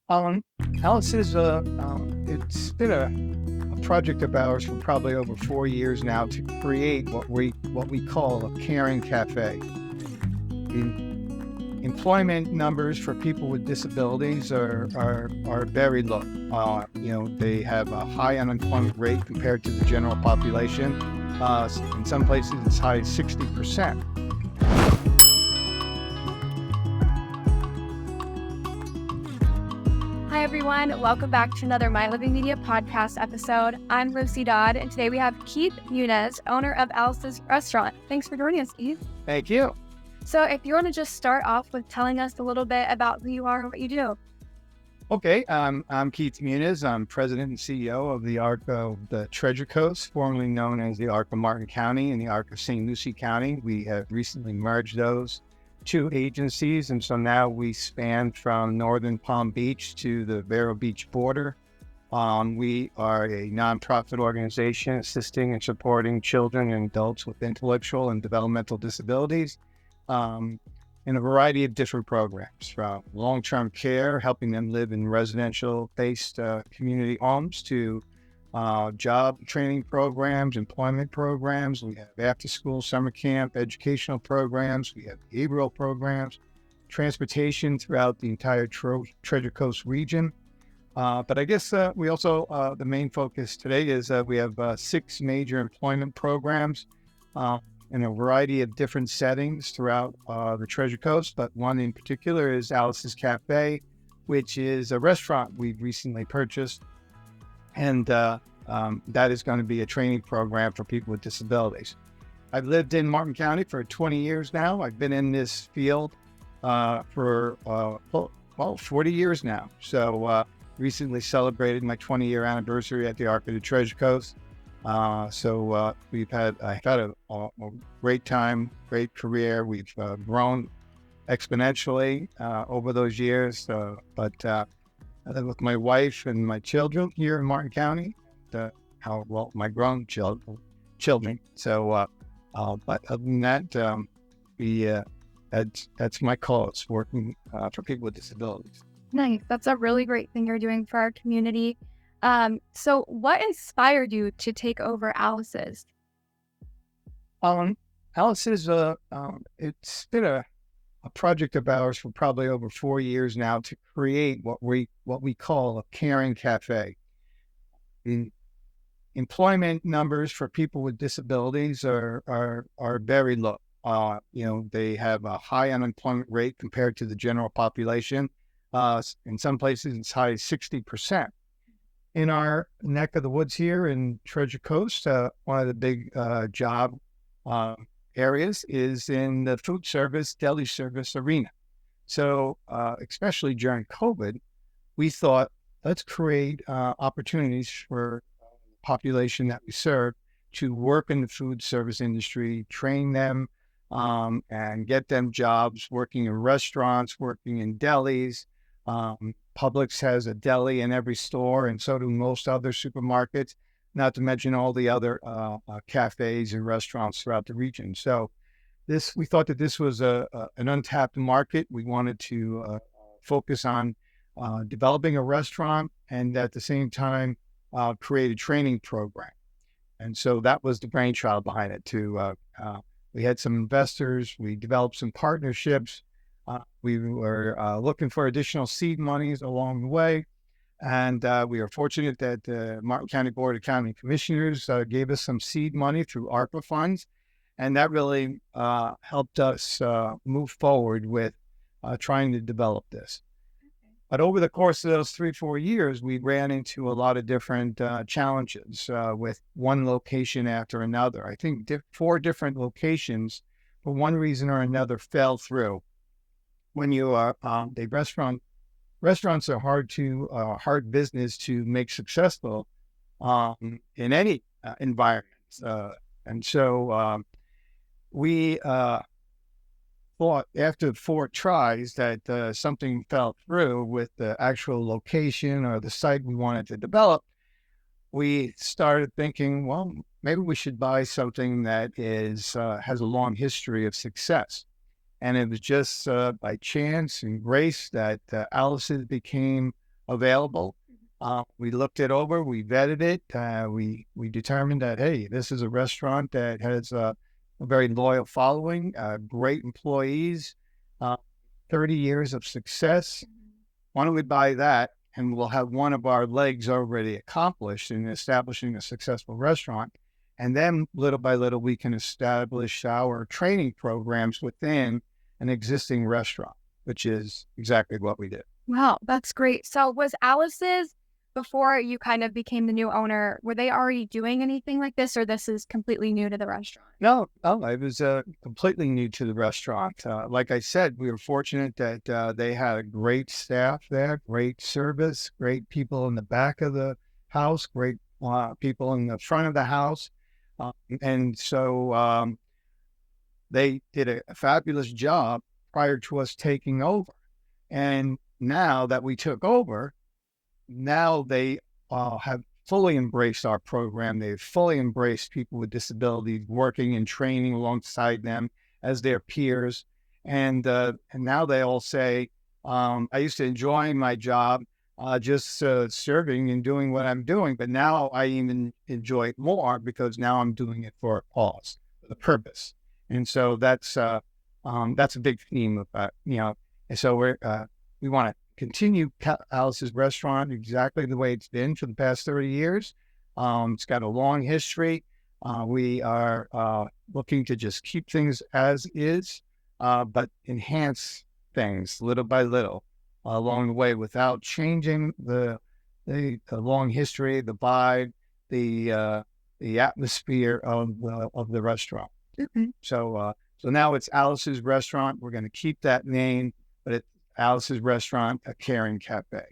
Um, Alice is it's been a project of ours for probably over 4 years now to create what we call a caring cafe. Employment numbers for people with disabilities are very low. They have a high unemployment rate compared to the general population. In some places, as high as 60%. Hi, everyone. Welcome back to another My Living Media podcast episode. I'm Lucie Dodd, and today we have Keith Muniz, owner of Alice's Restaurant. Thanks for joining us, Keith. Thank you. So if you want to just start off with telling us a little bit about who you are and what you do. Okay, I'm Keith Muniz. I'm president and CEO of the Arc of the Treasure Coast, formerly known as the Arc of Martin County and the Arc of St. Lucie County. We have recently merged those two agencies, and so now we span from northern Palm Beach to the Vero Beach border. We are a nonprofit organization assisting and supporting children and adults with intellectual and developmental disabilities. In a variety of different programs, from long-term care, helping them live in residential-based community homes, to job training programs, employment programs. We have after-school summer camp, educational programs. We have behavioral programs, transportation throughout the entire Treasure Coast region. But I guess we also, the main focus today is we have 6 major employment programs in a variety of different settings throughout the Treasure Coast, but one in particular is Alice's Cafe, which is a restaurant we've recently purchased, and that is going to be a training program for people with disabilities. I've lived in Martin County for 20 years now. I've been in this field for 40 years now. So recently celebrated my 20-year anniversary at the Arc of the Treasure Coast. I've had a great time, great career. We've grown exponentially over those years. But I live with my wife and my children here in Martin County. My grown children. So, but other than that, that's my cause, working for people with disabilities. Nice. That's a really great thing you're doing for our community. So what inspired you to take over Alice's? Alice's, it's been a project of ours for probably over 4 years now to create what we call a caring cafe. The employment numbers for people with disabilities are very low. They have a high unemployment rate compared to the general population. In some places, as high as 60%. In our neck of the woods here in Treasure Coast, one of the big job areas is in the food service, deli service arena. So, especially during COVID, we thought, let's create opportunities for the population that we serve to work in the food service industry, train them, and get them jobs working in restaurants, working in delis. Publix has a deli in every store, and so do most other supermarkets, not to mention all the other cafes and restaurants throughout the region. So we thought that this was an untapped market. We wanted to focus on developing a restaurant and at the same time create a training program. And so that was the brainchild behind it too. We had some investors, we developed some partnerships. We were looking for additional seed monies along the way, and we are fortunate that the Martin County Board of County Commissioners gave us some seed money through ARPA funds, and that really helped us move forward with trying to develop this. But over the course of those 3-4 years, we ran into a lot of different challenges with one location after another. I think 4 different locations, for one reason or another, fell through. When you are restaurants are hard business to make successful in any environment. And so we thought after 4 tries that something fell through with the actual location or the site we wanted to develop. We started thinking, well, maybe we should buy something that has a long history of success. And it was just by chance and grace that Alice's became available. We looked it over, we vetted it. We determined that, hey, this is a restaurant that has a very loyal following, great employees, uh, 30 years of success. Why don't we buy that? And we'll have one of our legs already accomplished in establishing a successful restaurant. And then little by little, we can establish our training programs within an existing restaurant, which is exactly what we did. Wow, that's great. So was Alice's, before you kind of became the new owner, were they already doing anything like this, or this is completely new to the restaurant? No, it was completely new to the restaurant. Like I said, we were fortunate that they had a great staff there, great service, great people in the back of the house, great people in the front of the house. And so they did a fabulous job prior to us taking over. And now that we took over, now they have fully embraced our program. They've fully embraced people with disabilities, working and training alongside them as their peers. And now they all say, I used to enjoy my job, just serving and doing what I'm doing, but now I even enjoy it more because now I'm doing it for a cause, for the purpose. And so that's a big theme of and so we want to continue Alice's restaurant exactly the way it's been for the past 30 years. It's got a long history. We are looking to just keep things as is, but enhance things little by little along the way without changing the long history, the vibe, the atmosphere of the restaurant. Okay. So now it's Alice's Restaurant. We're going to keep that name, but it's Alice's Restaurant, a caring cafe.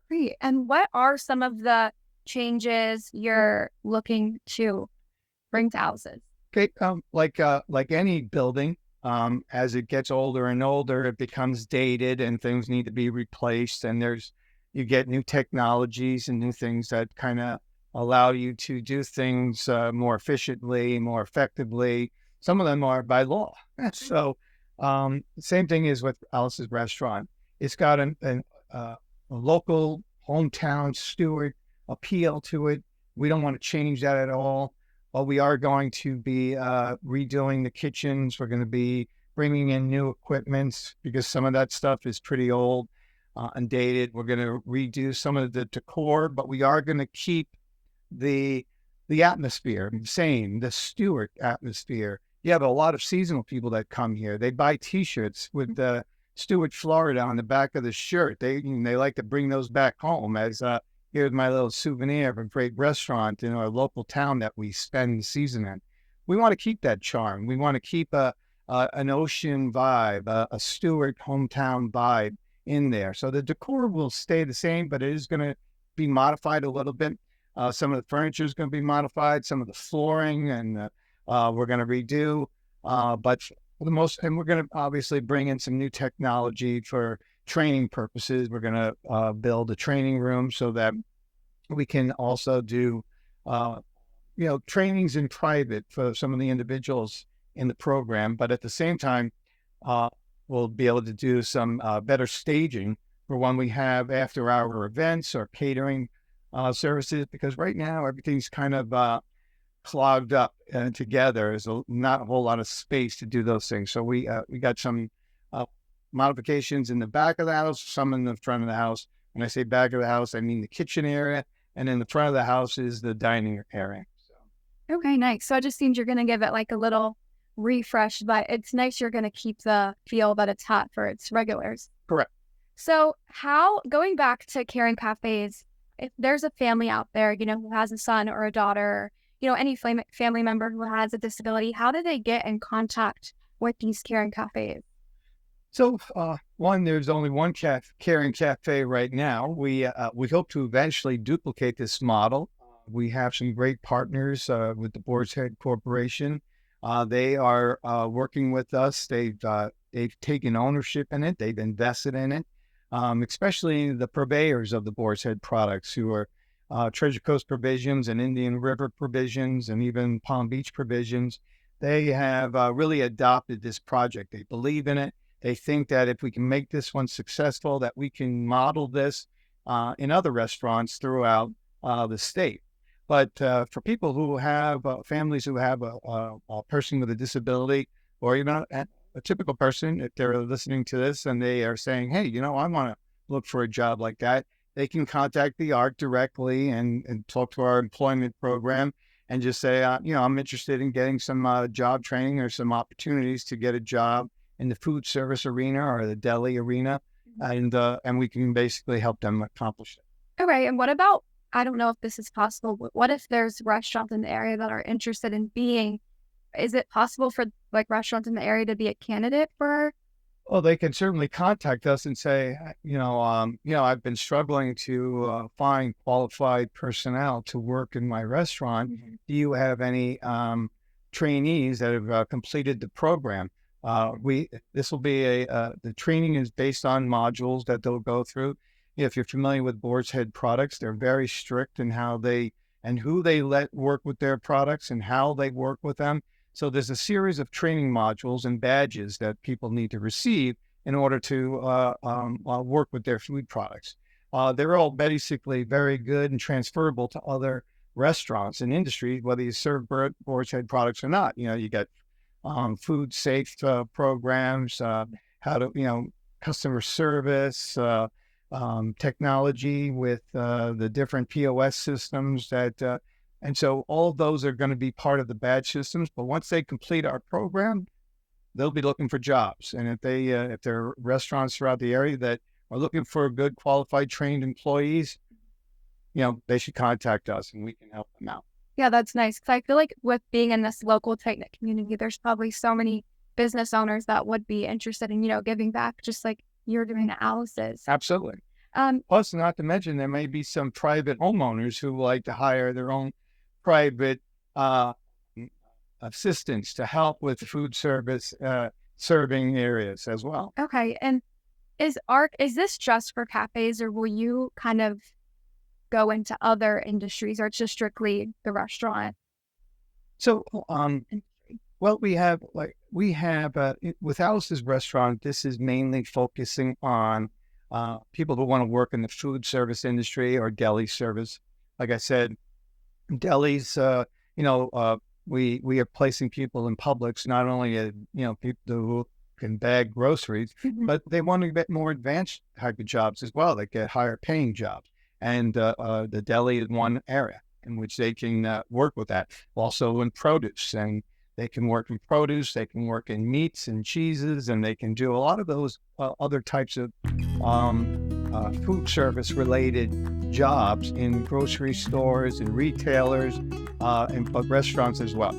Great. And what are some of the changes you're looking to bring to Alice's? Okay, like any building, as it gets older and older, it becomes dated and things need to be replaced. And you get new technologies and new things that kind of allow you to do things more efficiently, more effectively. Some of them are by law. So the same thing is with Alice's Restaurant. It's got a local hometown Stewart appeal to it. We don't want to change that at all. But we are going to be redoing the kitchens. We're going to be bringing in new equipment because some of that stuff is pretty old and dated. We're going to redo some of the decor, but we are going to keep the atmosphere the same, the Stewart atmosphere. You have a lot of seasonal people that come here. They buy T-shirts with the Stewart, Florida on the back of the shirt. They like to bring those back home as here's my little souvenir of a great restaurant in our local town that we spend the season in. We want to keep that charm. We want to keep an ocean vibe, a Stewart hometown vibe in there. So the decor will stay the same, but it is going to be modified a little bit. Some of the furniture is going to be modified, some of the flooring, and we're going to redo. But for the most, and we're going to obviously bring in some new technology for training purposes. We're going to build a training room so that we can also do, trainings in private for some of the individuals in the program. But at the same time, we'll be able to do some better staging for when we have after-hour events or catering services, because right now everything's kind of clogged up together. There's not a whole lot of space to do those things. So we got some modifications in the back of the house, some in the front of the house. When I say back of the house, I mean the kitchen area, and in the front of the house is the dining area. So. Okay, nice. So it just seems you're going to give it like a little refresh, but it's nice you're going to keep the feel that it's hot for its regulars. Correct. So going back to caring cafes, if there's a family out there, who has a son or a daughter, any family member who has a disability, how do they get in contact with these caring cafes? So, there's only one caring cafe right now. We hope to eventually duplicate this model. We have some great partners with the Boar's Head Corporation. They are working with us. They've taken ownership in it. They've invested in it, especially the purveyors of the Boar's Head products, who are Treasure Coast Provisions and Indian River Provisions and even Palm Beach Provisions. They have really adopted this project. They believe in it. They think that if we can make this one successful, that we can model this in other restaurants throughout the state. But for people who have families who have a person with a disability, or even a typical person, if they're listening to this and they are saying, hey, I want to look for a job like that, they can contact the ARC directly and talk to our employment program and just say, I'm interested in getting some job training or some opportunities to get a job in the food service arena or the deli arena, and we can basically help them accomplish it. Okay, and what about, I don't know if this is possible, but what if there's restaurants in the area that are interested in being, is it possible for like restaurants in the area to be a candidate for? Well, they can certainly contact us and say, I've been struggling to find qualified personnel to work in my restaurant. Do you have any trainees that have completed the program? This will be the training is based on modules that they'll go through. If you're familiar with Boar's Head products, they're very strict in how they and who they let work with their products and how they work with them. So there's a series of training modules and badges that people need to receive in order to work with their food products. They're all basically very good and transferable to other restaurants and industries, whether you serve Boar's Head products or not. You get food safe programs, how to, customer service, technology with the different POS systems and so all of those are going to be part of the badge systems. But once they complete our program, they'll be looking for jobs. And if there are restaurants throughout the area that are looking for good, qualified, trained employees, they should contact us and we can help them out. Yeah, that's nice. Because I feel like with being in this local tight-knit community, there's probably so many business owners that would be interested in, giving back, just like you're doing to Alice's. Absolutely. Plus, not to mention, there may be some private homeowners who like to hire their own private assistants to help with food service serving areas as well. Okay. And is this just for cafes, or will you kind of go into other industries, or it's just strictly the restaurant? So, well, we have with Alice's restaurant, this is mainly focusing on people who want to work in the food service industry or deli service. Like I said, delis, we are placing people in Publix, not only people who can bag groceries, but they want to get more advanced type of jobs as well. They get higher paying jobs, and the deli is one area in which they can work with that. Also in produce, and they can work in produce, they can work in meats and cheeses, and they can do a lot of those other types of food service related jobs in grocery stores and retailers, but restaurants as well.